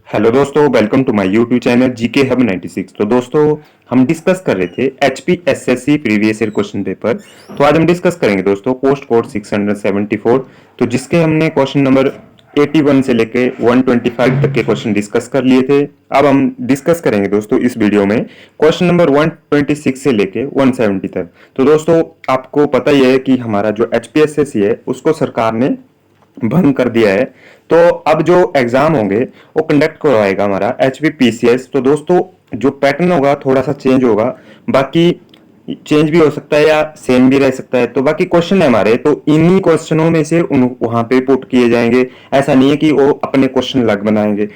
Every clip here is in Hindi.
हेलो दोस्तों, welcome to my YouTube channel GK hub 96। तो दोस्तों, हम डिस्कस कर रहे थे HPSSC previous year question paper. तो आज हम डिस्कस करेंगे दोस्तों पोस्ट कोड 674। तो जिसके हमने क्वेश्चन नंबर 81 से लेके 125 तक के क्वेश्चन डिस्कस कर लिए थे। अब हम डिस्कस करेंगे दोस्तों इस वीडियो में क्वेश्चन नंबर 126 से लेके 170 तक। तो दोस्तों, आपको पता ही है कि हमारा जो एचपीएसएससी है उसको सरकार ने भंग कर दिया है। तो अब जो एग्जाम होंगे वो कंडक्ट करवाएगा हमारा एचपीपीसीएस। तो दोस्तों, जो पैटर्न होगा थोड़ा सा चेंज होगा, बाकी चेंज भी हो सकता है या सेम भी रह सकता है। तो बाकी क्वेश्चन है हमारे, तो इन्हीं क्वेश्चनों में से वहां पे पुट किए जाएंगे। ऐसा नहीं है कि वो अपने क्वेश्चन अलग बनाएंगे।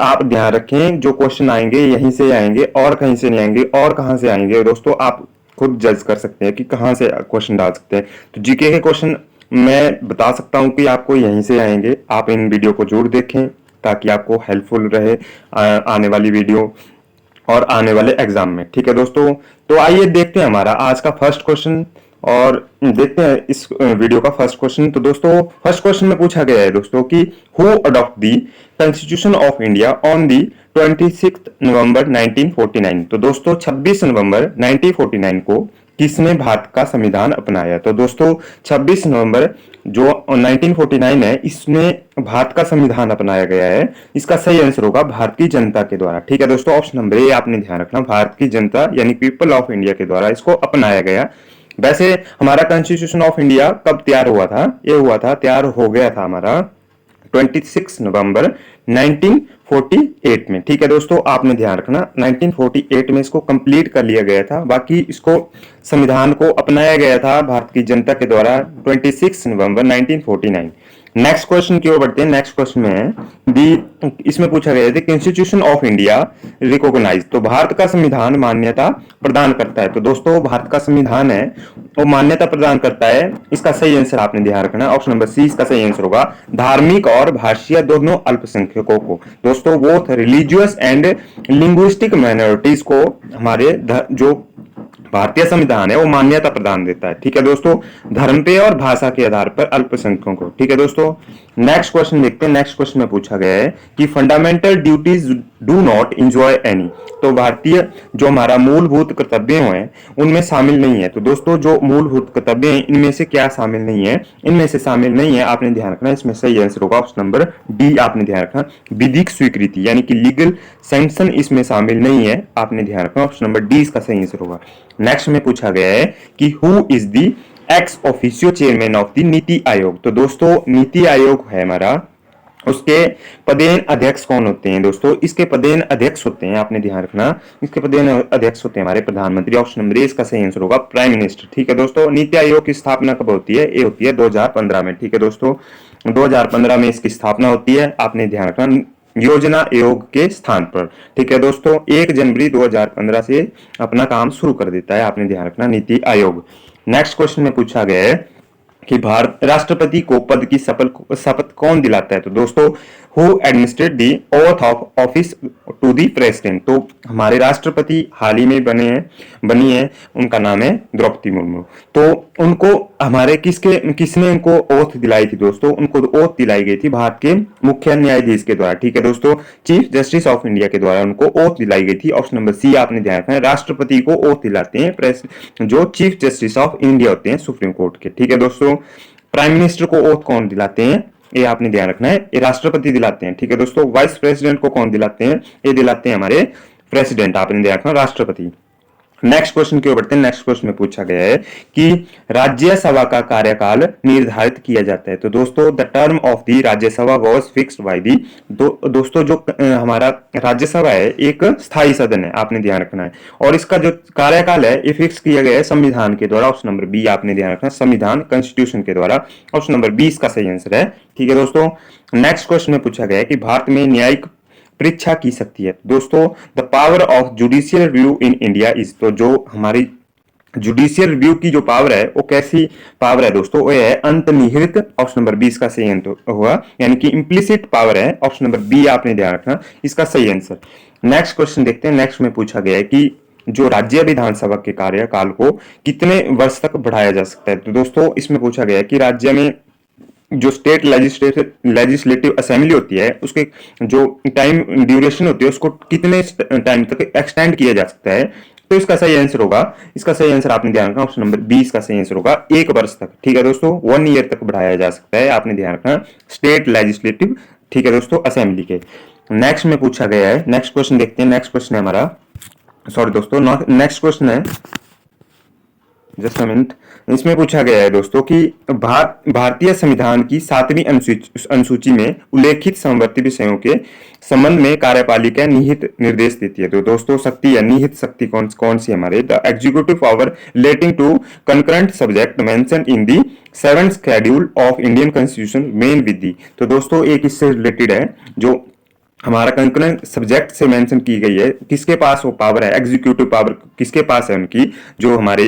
आप ध्यान रखें, जो क्वेश्चन आएंगे यहीं से आएंगे और कहीं से नहीं आएंगे। और कहां से आएंगे दोस्तों, आप खुद जज कर सकते हैं कि कहां से क्वेश्चन डाल सकते हैं। तो जीके के क्वेश्चन मैं बता सकता हूं कि आपको यहीं से आएंगे। आप इन वीडियो को जरूर देखें ताकि आपको हेल्पफुल रहे आने वाली वीडियो और आने वाले एग्जाम में। ठीक है दोस्तों, तो आइए देखते हैं हमारा आज का फर्स्ट क्वेश्चन और देखते हैं इस वीडियो का फर्स्ट क्वेश्चन। तो दोस्तों, फर्स्ट क्वेश्चन में पूछा गया है दोस्तों कि who adopt the constitution of India on the 26 नवंबर 1949। तो दोस्तों, 26 नवंबर 1949 को किसने भारत का संविधान अपनाया? तो दोस्तों, 26 नवंबर जो 1949 है, इसमें भारत का संविधान अपनाया गया है। इसका सही आंसर होगा भारतीय जनता के द्वारा। ठीक है दोस्तों, ऑप्शन नंबर ए आपने ध्यान रखना, भारत की जनता यानी पीपल ऑफ इंडिया के द्वारा इसको अपनाया गया। वैसे हमारा कॉन्स्टिट्यूशन ऑफ इंडिया कब तैयार हुआ था? ये हुआ था, तैयार हो गया था हमारा 26 नवंबर 1948 में। ठीक है दोस्तों, आपने ध्यान रखना 1948 में इसको कंप्लीट कर लिया गया था। बाकी इसको संविधान को अपनाया गया था भारत की जनता के द्वारा 26 नवंबर 1949। नेक्स्ट क्वेश्चन की ओर बढ़ते हैं। नेक्स्ट क्वेश्चन में है इसमें पूछा गया है कॉन्स्टिट्यूशन ऑफ इंडिया रिकॉग्नाइज। तो भारत का संविधान मान्यता प्रदान करता है। तो दोस्तों, भारत का संविधान है वो मान्यता प्रदान करता है। इसका सही आंसर आपने ध्यान रखना, ऑप्शन नंबर सी इसका सही आंसर होगा। धार्मिक और भाषीय दोनों अल्पसंख्यकों को, दोस्तों वो रिलीजियस एंड लिंग्विस्टिक माइनॉरिटीज को हमारे जो भारतीय संविधान है वो मान्यता प्रदान देता है। ठीक है दोस्तों, धर्म पे और भाषा के आधार पर अल्पसंख्यकों को। ठीक है दोस्तों, नेक्स्ट क्वेश्चन देखते हैं। नेक्स्ट क्वेश्चन में पूछा गया है कि fundamental duties do not enjoy any. तो भारतीय जो हमारा मूलभूत कर्तव्य हैं उनमें शामिल नहीं है। तो दोस्तों, जो मूलभूत कर्तव्य हैं इनमें से क्या शामिल नहीं है? इनमें से शामिल नहीं है, आपने ध्यान रखना। इसमें सही आंसर होगा ऑप्शन नंबर डी, आपने ध्यान रखना, विधिक स्वीकृति यानी कि लीगल सैंक्शन इसमें शामिल नहीं है। आपने ध्यान रखना, ऑप्शन नंबर डी इसका सही आंसर होगा। नेक्स्ट में पूछा गया है कि who is the ex officio chairman of the NITI Aayog. तो दोस्तों, नीति आयोग है हमारा, उसके पदेन अध्यक्ष कौन होते हैं? दोस्तों, इसके पदेन अध्यक्ष होते हैं, आपने ध्यान रखना, इसके पदेन अध्यक्ष होते हैं हमारे प्रधानमंत्री। ऑप्शन नंबर ए इसका सही आंसर होगा प्राइम मिनिस्टर। ठीक है दोस्तों, नीति आयोग की स्थापना कब होती है? ये होती है 2015 में। ठीक है दोस्तों, 2015 में इसकी स्थापना होती है, आपने ध्यान रखना, योजना आयोग के स्थान पर। ठीक है दोस्तों, 1 जनवरी 2015 से अपना काम शुरू कर देता है, आपने ध्यान रखना, नीति आयोग। नेक्स्ट क्वेश्चन में पूछा गया है कि भारत राष्ट्रपति को पद की शपथ कौन दिलाता है? तो दोस्तों, who administrate the oath of office to the president. तो हमारे राष्ट्रपति हाल ही में बनी है, उनका नाम है द्रौपदी मुर्मू। तो उनको हमारे किसने उनको ओथ दिलाई थी? दोस्तों, उनको ओथ दिलाई गई थी भारत के मुख्य न्यायाधीश के द्वारा। ठीक है दोस्तों, चीफ जस्टिस ऑफ इंडिया के द्वारा उनको ओथ दिलाई गई थी। ऑप्शन नंबर सी आपने ध्यान रखना है, राष्ट्रपति को ओथ दिलाते हैं जो चीफ जस्टिस ऑफ इंडिया होते हैं सुप्रीम कोर्ट के। ठीक है दोस्तों, प्राइम मिनिस्टर को ओथ कौन दिलाते हैं? ये आपने ध्यान रखना है, ये राष्ट्रपति दिलाते हैं। ठीक है दोस्तों, वाइस प्रेसिडेंट को कौन दिलाते हैं? ये दिलाते हैं हमारे प्रेसिडेंट, आपने ध्यान रखना, राष्ट्रपति। नेक्स्ट क्वेश्चन की ओर बढ़ते हैं। नेक्स्ट क्वेश्चन में पूछा गया है कि राज्यसभा का कार्यकाल निर्धारित किया जाता है। तो दोस्तों, the term of the Rajya Sabha was fixed by the. दोस्तों, जो हमारा राज्यसभा है एक स्थायी सदन है, आपने ध्यान रखना है, और इसका जो कार्यकाल है ये फिक्स किया गया है संविधान के द्वारा। ऑप्शन नंबर बी आपने ध्यान रखना, संविधान कॉन्स्टिट्यूशन के द्वारा। ऑप्शन नंबर 20 का सही आंसर है। ठीक है दोस्तों, नेक्स्ट क्वेश्चन में पूछा गया है कि भारत में न्यायिक परीक्षा की सकती है। दोस्तों, the power of judicial review in India is. तो जो हमारी जुडिशियल रिव्यू की जो पावर है वो कैसी पावर है? दोस्तों, वो है अंतर्निहित। ऑप्शन नंबर 20 का सही आंसर होगा, यानी कि इम्प्लिसिट पावर है। ऑप्शन नंबर बी आपने ध्यान रखना, इसका सही आंसर। नेक्स्ट क्वेश्चन देखते हैं। नेक्स्ट में पूछा गया है कि जो राज्य विधानसभा के कार्यकाल को कितने वर्ष तक बढ़ाया जा सकता है? तो दोस्तों, इसमें पूछा गया है कि राज्य में जो स्टेट लेजिस्लेटिव असेंबली होती है उसके जो टाइम ड्यूरेशन होती है उसको कितने टाइम तक एक्सटेंड किया जा सकता है। तो इसका सही आंसर होगा, इसका सही आंसर आपने ध्यान रखना ऑप्शन नंबर 20 का सही आंसर होगा 1 वर्ष तक। ठीक है दोस्तों, 1 ईयर तक बढ़ाया जा सकता है, आपने ध्यान रखना स्टेट लेजिस्लेटिव, ठीक है दोस्तों, असेंबली के। नेक्स्ट में पूछा गया है, नेक्स्ट क्वेश्चन देखते हैं। नेक्स्ट क्वेश्चन है हमारा, सॉरी दोस्तों, नेक्स्ट क्वेश्चन है, जस्ट अ मिनट। इसमें पूछा गया है दोस्तों कि भारतीय संविधान की 7वीं अनुसूची में उल्लेखित समवर्ती विषयों के संबंध में कार्यपालिका निहित निर्देश देती है। तो दोस्तों शक्ति या निहित शक्ति कौन सी हमारे, the executive power relating to concurrent subject mention in the 7th schedule of Indian constitution मेन विधि। तो दोस्तों एक इससे रिलेटेड है, जो हमारा कंकरेंट सब्जेक्ट से मेंशन की गई है, किसके पास वो पावर है, एग्जीक्यूटिव पावर किसके पास है उनकी, जो हमारे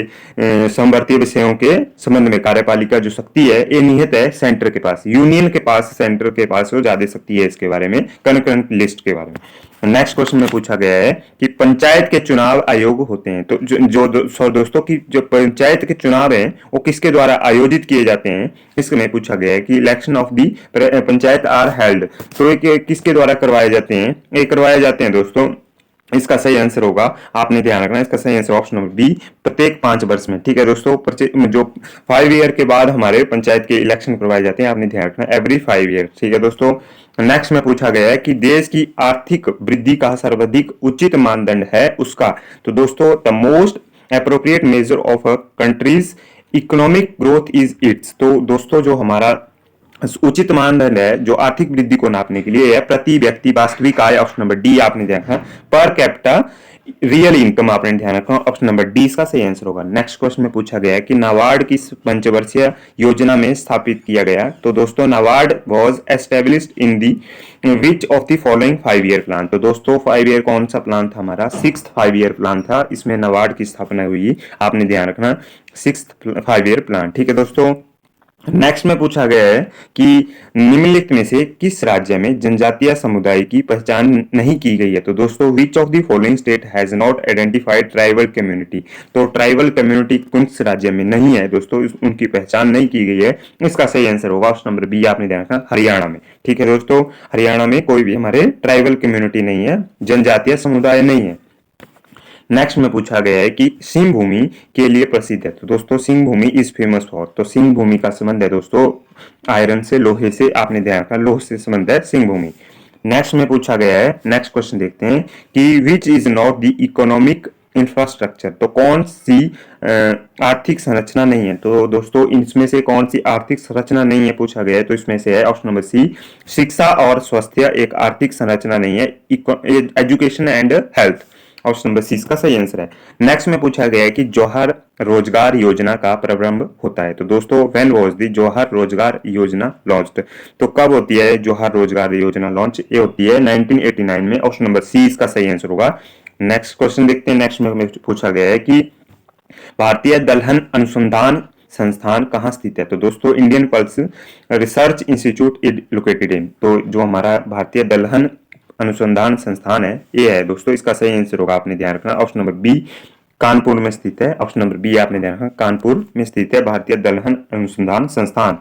समवर्ती विषयों के संबंध में कार्यपालिका जो शक्ति है ये निहित है सेंटर के पास, यूनियन के पास, सेंटर के पास वो ज्यादा शक्ति है इसके बारे में, कंकरेंट लिस्ट के बारे में। नेक्स्ट क्वेश्चन में पूछा गया है कि पंचायत के चुनाव आयोग होते हैं, तो दोस्तों की जो पंचायत के चुनाव हैं वो किसके द्वारा आयोजित किए जाते हैं, इसमें पूछा गया है कि election of the panchayat are held, तो ये किसके द्वारा करवाए जाते हैं, ये करवाए जाते हैं दोस्तों, इसका सही आंसर होगा, आपने ध्यान रखना इसका सही आंसर ऑप्शन नंबर बी, प्रत्येक 5 वर्ष में। ठीक है दोस्तों, जो 5 ईयर के बाद हमारे पंचायत के इलेक्शन करवाए जाते हैं, आपने ध्यान रखना एवरी 5 ईयर। ठीक है दोस्तों, नेक्स्ट में पूछा गया है कि देश की आर्थिक वृद्धि का सर्वाधिक उचित मानदंड है उसका, तो दोस्तों the most appropriate measure of a countries economic growth is it's, तो दोस्तों जो हमारा उचित मानदंड है जो आर्थिक वृद्धि को नापने के लिए है प्रति व्यक्ति वास्तविक आय, ऑप्शन नंबर डी आपने ध्यान रखना, पर कैपिटा रियल इनकम आपने ध्यान रखना, ऑप्शन नंबर डी इसका सही आंसर होगा। नेक्स्ट क्वेश्चन में पूछा गया है कि नाबार्ड किस पंचवर्षीय योजना में स्थापित किया गया, तो दोस्तों NABARD was established in the which of the following 5 year plan, तो दोस्तों 5 ईयर कौन सा प्लान था हमारा, 6th 5 ईयर प्लान था, इसमें नाबार्ड की स्थापना हुई, आपने ध्यान रखना 6th 5 ईयर प्लान। ठीक है दोस्तों, नेक्स्ट में पूछा गया है कि निम्नलिखित में से किस राज्य में जनजातीय समुदाय की पहचान नहीं की गई है, तो दोस्तों which of the following state has not identified tribal community, तो ट्राइबल कम्युनिटी किस राज्य में नहीं है दोस्तों, उनकी पहचान नहीं की गई है, इसका सही आंसर होगा ऑप्शन नंबर बी, आपने ध्यान रखना हरियाणा में। ठीक है दोस्तों, हरियाणा में कोई भी हमारे ट्राइबल कम्युनिटी नहीं है, जनजातीय समुदाय नहीं है। नेक्स्ट में पूछा गया है कि सिंह भूमि के लिए प्रसिद्ध है, तो दोस्तों सिंह भूमि इज फेमस फॉर, तो सिंह भूमि का संबंध है दोस्तों आयरन से, लोहे से, आपने ध्यान रखा लोह से संबंध है सिंह भूमि। नेक्स्ट में पूछा गया है, नेक्स्ट क्वेश्चन देखते हैं कि which is not the economic infrastructure, तो कौन सी आर्थिक संरचना नहीं है, तो दोस्तों इसमें से कौन सी आर्थिक संरचना नहीं है पूछा गया है, तो इसमें से है ऑप्शन नंबर सी, शिक्षा और स्वास्थ्य एक आर्थिक संरचना नहीं है, education and health, option number C इसका सही आंसर है। नेक्स्ट में पूछा गया है कि जौहर रोजगार योजना का प्रारंभ होता है, तो दोस्तों व्हेन वाज द जौहर रोजगार योजना लॉन्च्ड, तो कब होती है जौहर रोजगार योजना लॉन्च, ये होती है 1989 में, ऑप्शन नंबर सी इसका सही आंसर होगा। नेक्स्ट क्वेश्चन देखते हैं, नेक्स्ट में पूछा गया है कि भारतीय दलहन अनुसंधान संस्थान कहाँ स्थित है, तो दोस्तों Indian pulse research institute is located इन, तो जो हमारा भारतीय दलहन अनुसंधान संस्थान है ये है दोस्तों, इसका सही आंसर होगा, आपने ध्यान रखना ऑप्शन नंबर बी, कानपुर में स्थित है, ऑप्शन नंबर बी आपने ध्यान रखना कानपुर में स्थित है भारतीय दलहन अनुसंधान संस्थान।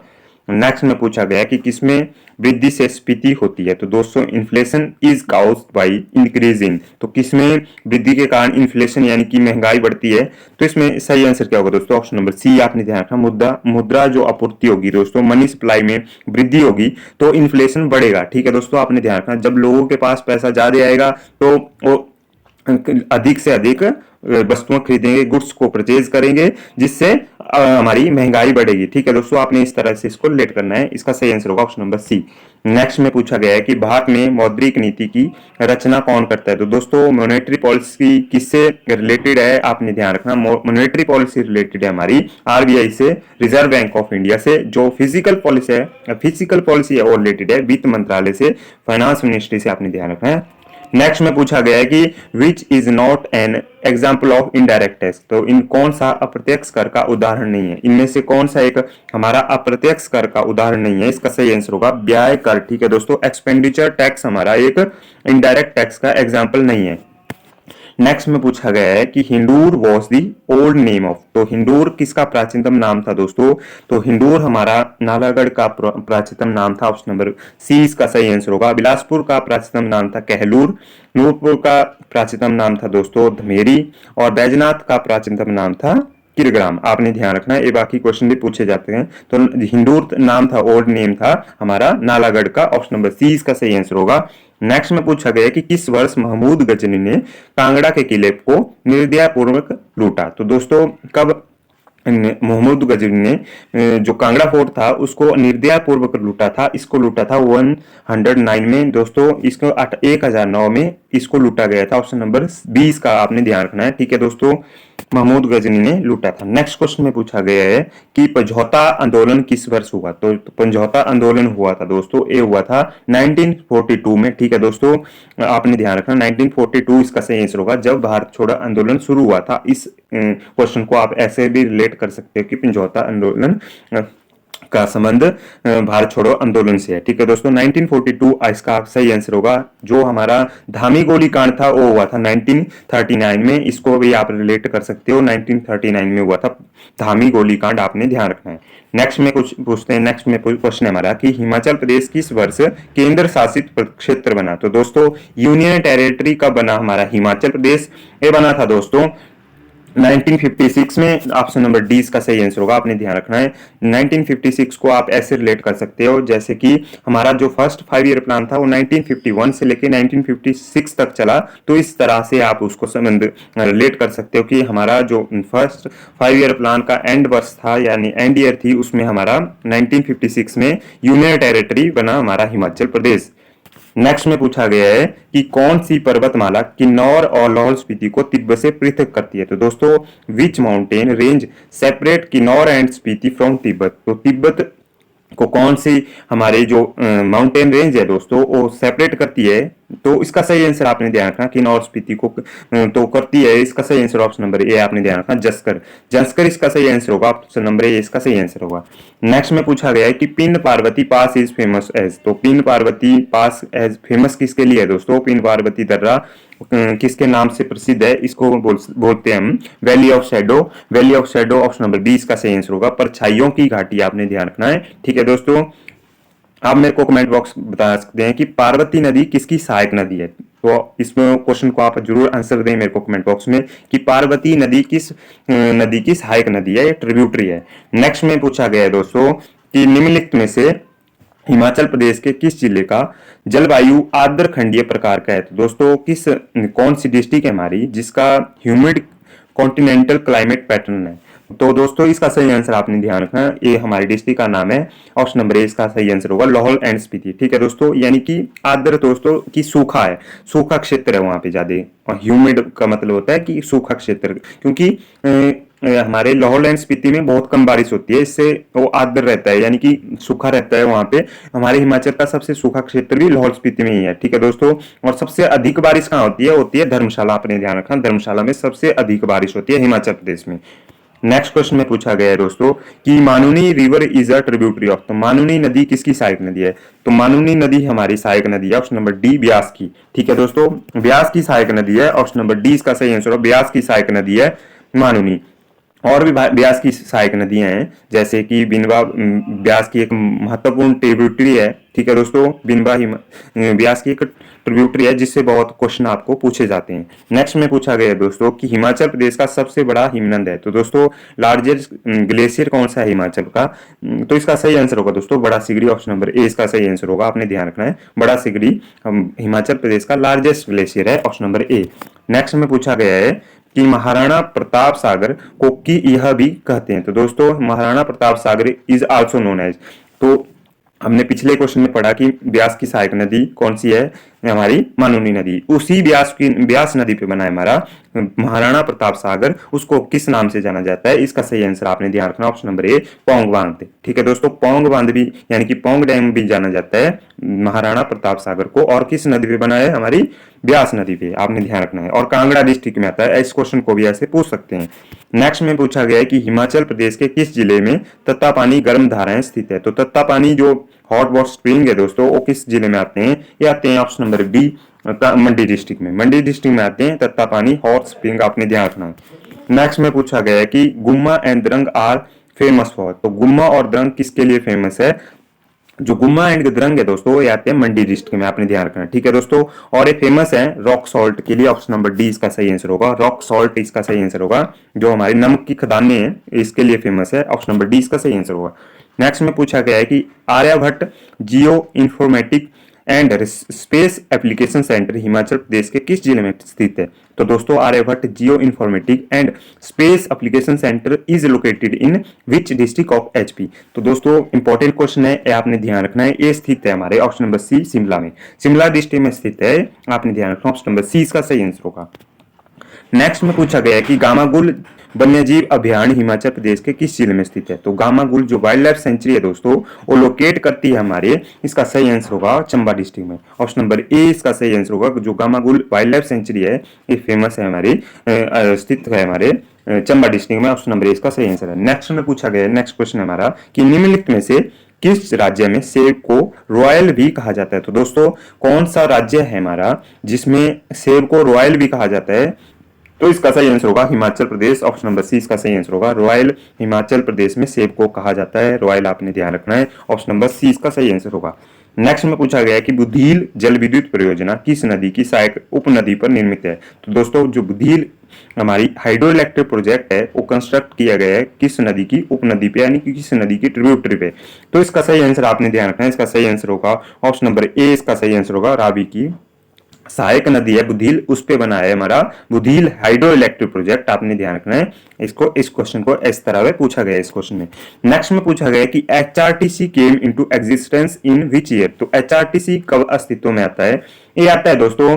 नेक्स्ट में पूछा गया कि किसमें वृद्धि से स्फीति होती है, तो दोस्तों inflation is caused by increasing, तो किसमें वृद्धि के कारण इन्फ्लेशन यानी कि महंगाई बढ़ती है, तो इसमें सही आंसर क्या होगा दोस्तों, ऑप्शन नंबर सी आपने ध्यान रखना, मुद्रा जो आपूर्ति होगी दोस्तों, मनी सप्लाई में वृद्धि होगी तो इन्फ्लेशन बढ़ेगा। ठीक है दोस्तों, आपने ध्यान रखना जब लोगों के पास पैसा ज्यादा आएगा तो वो अधिक से अधिक वस्तुएं खरीदेंगे, गुड्स को परचेज करेंगे, जिससे हमारी महंगाई बढ़ेगी। ठीक है दोस्तों, आपने इस तरह से इसको रिलेट करना है, इसका सही आंसर होगा ऑप्शन नंबर सी। नेक्स्ट में पूछा गया है कि भारत में मौद्रिक नीति की रचना कौन करता है, तो दोस्तों मॉनेटरी पॉलिसी किससे रिलेटेड है, आपने ध्यान रखना मॉनेटरी पॉलिसी रिलेटेड है हमारी आरबीआई से, रिजर्व बैंक ऑफ इंडिया से, जो फिजिकल पॉलिसी है वो रिलेटेड है वित्त मंत्रालय से, फाइनेंस मिनिस्ट्री से, आपने ध्यान रखना है। नेक्स्ट में पूछा गया है कि which is not an example of indirect tax, तो इन कौन सा अप्रत्यक्ष कर का उदाहरण नहीं है, इनमें से कौन सा एक हमारा अप्रत्यक्ष कर का उदाहरण नहीं है, इसका सही आंसर होगा व्यय कर। ठीक है दोस्तों, एक्सपेंडिचर टैक्स हमारा एक इनडायरेक्ट टैक्स का एग्जाम्पल नहीं है। नेक्स्ट में पूछा गया है कि Hindur was the old name of, तो हिंदूर किसका प्राचीनतम नाम था दोस्तों? तो हिंदूर हमारा नालागढ़ का प्राचीनतम नाम था, ऑप्शन नंबर सी इसका सही आंसर होगा। बिलासपुर का प्राचीनतम नाम था कहलूर, नूरपुर का प्राचीनतम नाम था दोस्तों धमेरी, और बैजनाथ का प्राचीनतम नाम था किरग्राम। आपने ध्यान रखना है, ये बाकी क्वेश्चन भी पूछे जाते हैं। तो हिंदूर नाम था, ओल्ड नेम था हमारा नालागढ़ का, ऑप्शन नंबर सी इसका सही आंसर होगा। नेक्स्ट में पूछा गया कि किस वर्ष महमूद गजनी ने कांगड़ा के किले को निर्दयपूर्वक लूटा? तो दोस्तों कब महमूद गजनी ने जो कांगड़ा फोर्ट था उसको निर्दया पूर्वक लूटा था? इसको लूटा था 109 में दोस्तों, इसको 1009 में इसको लूटा गया था। ऑप्शन नंबर 20 का आपने ध्यान रखना है, ठीक है दोस्तों, महमूद गजनी ने लूटा था। नेक्स्ट क्वेश्चन में पूछा गया है कि समझौता आंदोलन किस वर्ष हुआ? तो समझौता आंदोलन हुआ था दोस्तों, ये हुआ था 1942 में, ठीक है दोस्तों, आपने ध्यान रखना 1942 इसका सही आंसर होगा, जब भारत छोड़ो आंदोलन शुरू हुआ था। इस क्वेश्चन को आप ऐसे भी रिलेट कर सकते हो कि समझौता आंदोलन का संबंध भारत छोड़ो आंदोलन से है, ठीक है दोस्तों। 1942 इसका सही आंसर होगा। जो हमारा धामी गोली कांड था वो हुआ था 1939 में, इसको भी आप रिलेट कर सकते हो, 1939 में हुआ था धामी गोली कांड, आपने ध्यान रखना है। नेक्स्ट में कुछ पूछते हैं, नेक्स्ट में क्वेश्चन है हमारा कि हिमाचल प्रदेश किस वर्ष केंद्र शासित क्षेत्र बना? तो दोस्तों यूनियन टेरिटरी कब बना हमारा हिमाचल प्रदेश? ये बना था दोस्तों 1956 में, ऑप्शन नंबर डी इसका सही आंसर होगा, आपने ध्यान रखना है। 1956 को आप ऐसे रिलेट कर सकते हो जैसे कि हमारा जो फर्स्ट 5 ईयर प्लान था वो 1951 से लेके 1956 तक चला, तो इस तरह से आप उसको संबंध रिलेट कर सकते हो कि हमारा जो फर्स्ट 5 ईयर प्लान का एंड वर्ष था यानी एंड ईयर थी, उसमें हमारा 1956 में यूनियन टेरिटरी बना हमारा हिमाचल प्रदेश। नेक्स्ट में पूछा गया है कि कौन सी पर्वतमाला किन्नौर और लाहौल स्पीति को तिब्बत से पृथक करती है? तो दोस्तों which mountain range separate Kinnaur and Spiti from Tibet? तो तिब्बत को कौन सी हमारे जो माउंटेन रेंज है दोस्तों वो सेपरेट करती है? तो इसका सही आंसर आपने ध्यान रखना, किन्नौर स्पीति को तो करती है, इसका सही आंसर ऑप्शन नंबर ए आपने ध्यान रखना, जस्कर। जस्कर इसका सही आंसर होगा, ऑप्शन नंबर ए इसका सही आंसर होगा। नेक्स्ट में पूछा गया है कि पिंड पार्वती पास इज फेमस एज, तो पिंड पार्वती पास एज फेमस किसके लिए है दोस्तों? पिंड पार्वती दर्रा किसके नाम से प्रसिद्ध है? इसको बोलते हैं हम valley of shadow. Valley of shadow option number 20 का सही आंसर होगा। परछाइयों की घाटी आपने ध्यान रखना है, ठीक है दोस्तों। आप मेरे को कमेंट बॉक्स बता सकते हैं कि पार्वती नदी किसकी सहायक नदी है? तो इसमें क्वेश्चन को आप जरूर आंसर दें मेरे को कमेंट बॉक्स में कि पार्वती नदी किस नदी की सहायक नदी है, ट्रिब्यूटरी है। नेक्स्ट में पूछा गया है दोस्तों कि निम्नलिखित में से हिमाचल प्रदेश के किस जिले का जलवायु आर्द्र खंडीय प्रकार का है? तो दोस्तों कौन सी डिस्ट्रिक्ट है हमारी जिसका ह्यूमिड कॉन्टिनेंटल क्लाइमेट पैटर्न है? तो दोस्तों इसका सही आंसर आपने ध्यान रखना, ये हमारी डिस्ट्रिक्ट का नाम है, ऑप्शन नंबर ए इसका सही आंसर होगा लाहौल एंड स्पीति, ठीक है दोस्तों। यानी कि आर्द्र दोस्तों की सूखा है, सूखा क्षेत्र है वहां पे ज्यादा, और ह्यूमिड का मतलब होता है कि सूखा क्षेत्र, क्योंकि हमारे लाहौल एंड स्पीति में बहुत कम बारिश होती है, इससे वो आर्द्र रहता है यानी कि सूखा रहता है वहां पे। हमारे हिमाचल का सबसे सूखा क्षेत्र भी लाहौल स्पीति में ही है, ठीक है दोस्तों। और सबसे अधिक बारिश कहाँ होती है धर्मशाला, आपने ध्यान रखना, धर्मशाला में सबसे अधिक बारिश होती है हिमाचल प्रदेश में। नेक्स्ट क्वेश्चन में पूछा गया है दोस्तों कि Manuni river is a tributary of, तो मानुनी नदी किसकी सहायक नदी है? तो मानुनी नदी हमारी सहायक नदी है, ऑप्शन नंबर डी ब्यास की, ठीक है दोस्तों, ब्यास की सहायक नदी है, ऑप्शन नंबर डी इसका सही आंसर है, ब्यास की सहायक नदी है मानुनी। और भी ब्यास की सहायक नदियां हैं जैसे कि बिनवा ब्यास की एक महत्वपूर्ण ट्रिब्यूटरी है, ठीक है दोस्तों, बिनवा ब्यास की एक ट्रिब्यूटरी है जिससे बहुत क्वेश्चन आपको पूछे जाते हैं। नेक्स्ट में पूछा गया है दोस्तों कि हिमाचल प्रदेश का सबसे बड़ा हिमनद है, तो दोस्तों लार्जेस्ट ग्लेशियर कौन सा है हिमाचल का? तो इसका सही आंसर होगा दोस्तों बड़ा सिगड़ी, ऑप्शन नंबर ए इसका सही आंसर होगा, आपने ध्यान रखना है, बड़ा सिगड़ी हिमाचल प्रदेश का लार्जेस्ट ग्लेशियर है, ऑप्शन नंबर ए। नेक्स्ट में पूछा गया है कि महाराणा प्रताप सागर को की यह भी कहते हैं, तो दोस्तों Maharana Pratap Sagar is also known as, तो हमने पिछले क्वेश्चन में पढ़ा कि ब्यास की सहायक नदी कौन सी है, हमारी मानुनी नदी, उसी ब्यास नदी पे बना है हमारा महाराणा प्रताप सागर, उसको किस नाम से जाना जाता है? इसका सही आंसर आपने ध्यान रखना, ऑप्शन नंबर ए पौंग बांध, ठीक है दोस्तों, पौंग बांध भी यानी कि पौंग डैम भी जाना जाता है महाराणा प्रताप सागर को, और किस नदी पे बना है? हमारी ब्यास नदी पे, आपने ध्यान रखना है, और कांगड़ा डिस्ट्रिक्ट में आता है। इस क्वेश्चन को भी ऐसे पूछ सकते हैं। नेक्स्ट में पूछा गया है कि हिमाचल प्रदेश के किस जिले में तत्तापानी गर्म धाराएं स्थित है? तो तत्तापानी जो हॉट वाटर स्प्रिंग है दोस्तों वो किस जिले में आते हैं? ये आते हैं ऑप्शन नंबर बी मंडी डिस्ट्रिक्ट में, मंडी डिस्ट्रिक्ट में आते हैं तत्तापानी हॉट स्प्रिंग, आपने ध्यान रखना है। नेक्स्ट में पूछा गया है कि Gumma and Drang are famous for, तो गुम्मा और द्रंग किसके लिए फेमस है? जो गुम्मा एंड द्रंग है दोस्तों ये आते हैं मंडी डिस्ट्रिक्ट में, आपने ध्यान रखना है, ठीक है दोस्तों। और ये फेमस है रॉक सॉल्ट के लिए, ऑप्शन नंबर डी इसका सही आंसर होगा, रॉक सॉल्ट इसका सही आंसर होगा। जो हमारी नमक की खदानें हैं इसके लिए फेमस है, ऑप्शन नंबर डी इसका सही आंसर होगा। नेक्स्ट में पूछा गया है कि Aryabhatta geo informatic and space application centre Himachal Pradesh के किस जिले में स्थित है? तो दोस्तों Aryabhatta geo informatic and space application centre is located in which district of HP? तो दोस्तों इंपॉर्टेंट क्वेश्चन है, ये आपने ध्यान रखना है। ये स्थित है हमारे ऑप्शन नंबर सी शिमला में, शिमला डिस्ट्रिक्ट में स्थित है, आपने ध्यान रखना, ऑप्शन नंबर सी इसका सही आंसर होगा। नेक्स्ट में पूछा गया है कि गामागुल वन्यजीव अभ्यारण्य हिमाचल प्रदेश के किस जिले में स्थित है? तो गामागुल जो वाइल्ड लाइफ सेंचुरी है दोस्तों वो लोकेट करती है हमारे, इसका सही आंसर होगा चंबा डिस्ट्रिक्ट में, ऑप्शन नंबर ए इसका सही आंसर होगा। जो गामागुल वाइल्ड लाइफ सेंचुरी है ये फेमस है हमारी, स्थित है हमारे चंबा डिस्ट्रिक्ट में, ऑप्शन नंबर ए इसका सही आंसर है। नेक्स्ट में पूछा गया, नेक्स्ट क्वेश्चन हमारा कि निम्नलिखित में से किस राज्य में सेब को रॉयल भी कहा जाता है? तो दोस्तों कौन सा राज्य है हमारा जिसमें सेब को रॉयल भी कहा जाता है? तो इसका सही आंसर होगा Himachal Pradesh, option number C इसका सही आंसर होगा। रॉयल हिमाचल प्रदेश में सेब को कहा जाता है, रॉयल आपने ध्यान रखना है, ऑप्शन नंबर सी इसका सही आंसर होगा। नेक्स्ट में पूछा गया है कि बुधील जल विद्युत परियोजना किस नदी की सहायक उपनदी पर निर्मित है? तो दोस्तों जो बुधील हमारी हाइड्रो इलेक्ट्रिक प्रोजेक्ट है वो कंस्ट्रक्ट किया गया है किस नदी की उपनदी पे, यानी कि किस नदी की ट्रिब्यूटरी पे? तो इसका सही आंसर आपने ध्यान रखना है, इसका सही आंसर होगा ऑप्शन नंबर ए इसका सही आंसर होगा। रावी की सहायक नदी है बुधील, उस पे बना है हमारा बुधील हाइड्रो इलेक्ट्रिक प्रोजेक्ट, आपने ध्यान रखना है इसको। इस क्वेश्चन को इस तरह में पूछा गया है इस क्वेश्चन में। नेक्स्ट में पूछा गया कि HRTC came into existence in which year? तो एचआरटीसी कब अस्तित्व में आता है? ये आता है दोस्तों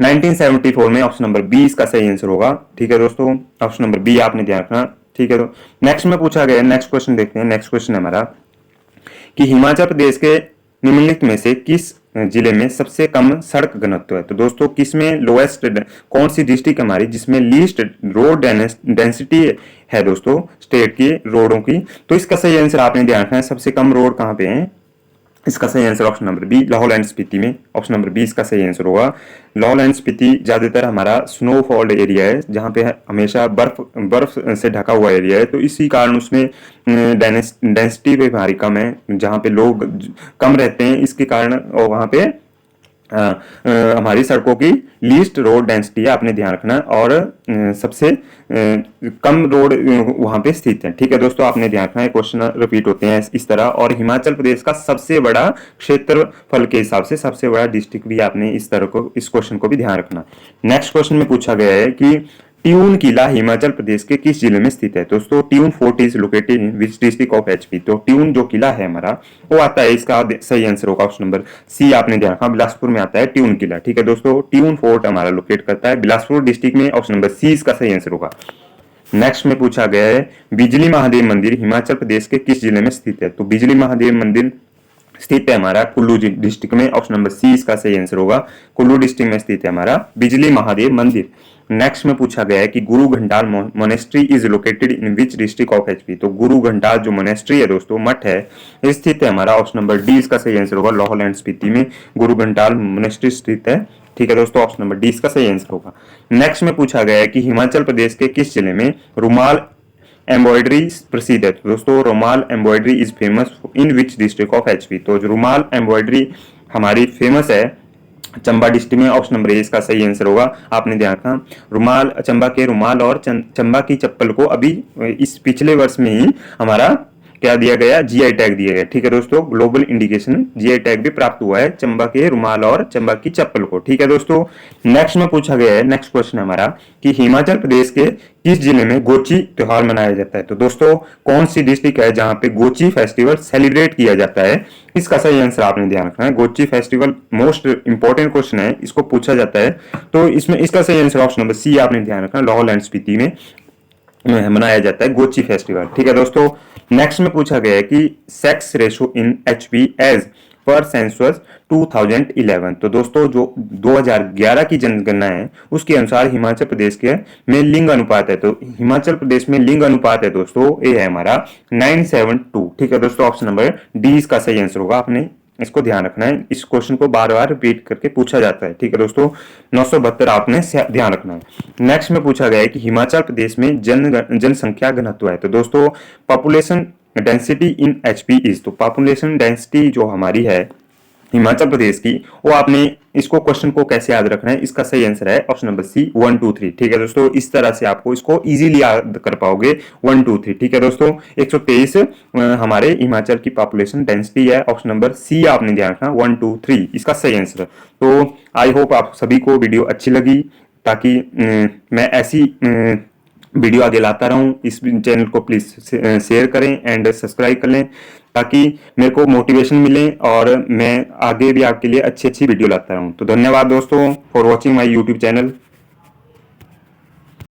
1974 में, ऑप्शन नंबर बी इसका सही आंसर होगा, ठीक है दोस्तों, ऑप्शन नंबर बी आपने ध्यान रखना, ठीक है। तो नेक्स्ट में पूछा गया, नेक्स्ट क्वेश्चन देखते हैं। नेक्स्ट क्वेश्चन है हमारा कि हिमाचल प्रदेश के निम्नलिखित में से किस जिले में सबसे कम सड़क घनत्व है? तो दोस्तों किसमें लोएस्ट, कौन सी डिस्ट्रिक्ट हमारी जिसमें लीस्ट रोड डेंसिटी है दोस्तों स्टेट की रोडों की? तो इसका सही आंसर आपने ध्यान रखना है, सबसे कम रोड कहां पे है? इसका सही answer option number B Lahaul and Spiti में, ऑप्शन नंबर बी इसका सही आंसर होगा। लाहौल एंड स्पीति ज्यादातर हमारा स्नोफॉल्ड एरिया है, जहां पे हमेशा बर्फ से ढका हुआ एरिया है, तो इसी कारण उसमें डेंसिटी भी हमारी कम है, जहां पे लोग कम रहते हैं, इसके कारण और वहां पे हमारी सड़कों की लीस्ट रोड डेंसिटी है, आपने ध्यान रखना, और सबसे कम रोड वहां पे स्थित है, ठीक है दोस्तों, आपने ध्यान रखना है। क्वेश्चन रिपीट होते हैं इस तरह। और हिमाचल प्रदेश का सबसे बड़ा क्षेत्रफल के हिसाब से सबसे बड़ा डिस्ट्रिक्ट भी आपने इस तरह को, इस क्वेश्चन को भी ध्यान रखना। नेक्स्ट क्वेश्चन में पूछा गया है कि ट्यून किला हिमाचल प्रदेश के किस जिले में स्थित है? दोस्तों tune fort is located in which district of HP? तो ट्यून जो किला है हमारा वो आता है, इसका सही आंसर होगा ऑप्शन नंबर सी, आपने ध्यान रखा, बिलासपुर में आता है ट्यून किला, ठीक है दोस्तों। ट्यून फोर्ट हमारा लोकेट करता है बिलासपुर डिस्ट्रिक्ट में, ऑप्शन नंबर सी इसका सही आंसर होगा। नेक्स्ट में पूछा गया है बिजली महादेव मंदिर हिमाचल प्रदेश के किस जिले में स्थित है? तो बिजली महादेव मंदिर स्थित है हमारा कुल्लू डिस्ट्रिक्ट में, ऑप्शन नंबर सी इसका सही आंसर होगा। कुल्लू डिस्ट्रिक्ट में स्थित है हमारा बिजली महादेव मंदिर। नेक्स्ट में पूछा गया है कि Guru Ghantal monastery is located in which district of HP? तो गुरु घंटाल जो मोनेस्ट्री है दोस्तों, मठ है, स्थित है हमारा, ऑप्शन नंबर डी इसका सही आंसर होगा। लाहौल एंड स्पीति में गुरु घंटाल मोनेस्ट्री स्थित है, ठीक है दोस्तों, ऑप्शन नंबर डी इसका सही आंसर होगा। नेक्स्ट में पूछा गया है कि हिमाचल प्रदेश के किस जिले में रुमाल एम्ब्रॉयडरी प्रसिद्ध है? तो दोस्तों रुमाल embroidery is famous in which district of HP? तो जो रुमाल एम्ब्रॉयडरी हमारी फेमस है चंबा डिस्ट्रिक्ट में, ऑप्शन नंबर ए इसका सही आंसर होगा, आपने ध्यान रखना। रुमाल, चंबा के रुमाल और चंबा की चप्पल को अभी इस पिछले वर्ष में ही हमारा क्या दिया गया, जीआई टैग दिया गया, ठीक है दोस्तों, ग्लोबल इंडिकेशन जीआई टैग भी प्राप्त हुआ है चंबा के रुमाल और चंबा की चप्पल को, ठीक है दोस्तों। नेक्स्ट में पूछा गया है, नेक्स्ट क्वेश्चन है हमारा कि हिमाचल प्रदेश के किस जिले में गोची त्योहार मनाया जाता है? तो दोस्तों कौन सी डिस्ट्रिक्ट है जहां पे गोची फेस्टिवल सेलिब्रेट किया जाता है? इसका सही आंसर आपने ध्यान रखना है। गोची फेस्टिवल मोस्ट इंपॉर्टेंट क्वेश्चन है, इसको पूछा जाता है, तो इसमें इसका सही आंसर ऑप्शन नंबर सी आपने ध्यान रखना, लाहौल एंड स्पीति में मनाया जाता है गोची फेस्टिवल, ठीक है दोस्तों। नेक्स्ट में पूछा गया है कि सेक्स रेशो इन एचपी एज पर सेंसस 2011? तो दोस्तों जो 2011 की जनगणना है उसके अनुसार हिमाचल प्रदेश के में लिंग अनुपात है, तो हिमाचल प्रदेश में लिंग अनुपात है दोस्तों ये है हमारा 9:7:2, ठीक है दोस्तों, ऑप्शन नंबर डी इसका सही आंसर होगा, आपने इसको ध्यान रखना है। इस क्वेश्चन को बार बार रिपीट करके पूछा जाता है। ठीक है दोस्तों, 972 आपने ध्यान रखना है। नेक्स्ट में पूछा गया है कि हिमाचल प्रदेश में जनसंख्या घनत्व है। तो दोस्तों population density in HP is, तो पॉपुलेशन डेंसिटी जो हमारी है हिमाचल प्रदेश की, वो आपने इसको क्वेश्चन को कैसे याद रखना है, इसका सही आंसर है ऑप्शन नंबर सी 1 2 3। ठीक है दोस्तों, इस तरह से आपको इसको इजीली याद कर पाओगे 1 2 3। ठीक है दोस्तों, 123 हमारे हिमाचल की पॉपुलेशन डेंसिटी है। ऑप्शन नंबर सी आपने ध्यान रखना 1 2 3 इसका सही आंसर। तो आई होप आप सभी को वीडियो अच्छी लगी, ताकि मैं ऐसी वीडियो आगे लाता रहूं। इस चैनल को प्लीज शेयर करें एंड सब्सक्राइब कर लें, ताकि मेरे को मोटिवेशन मिले और मैं आगे भी आपके लिए अच्छी अच्छी वीडियो लाता रहूं। तो धन्यवाद दोस्तों for watching my YouTube channel.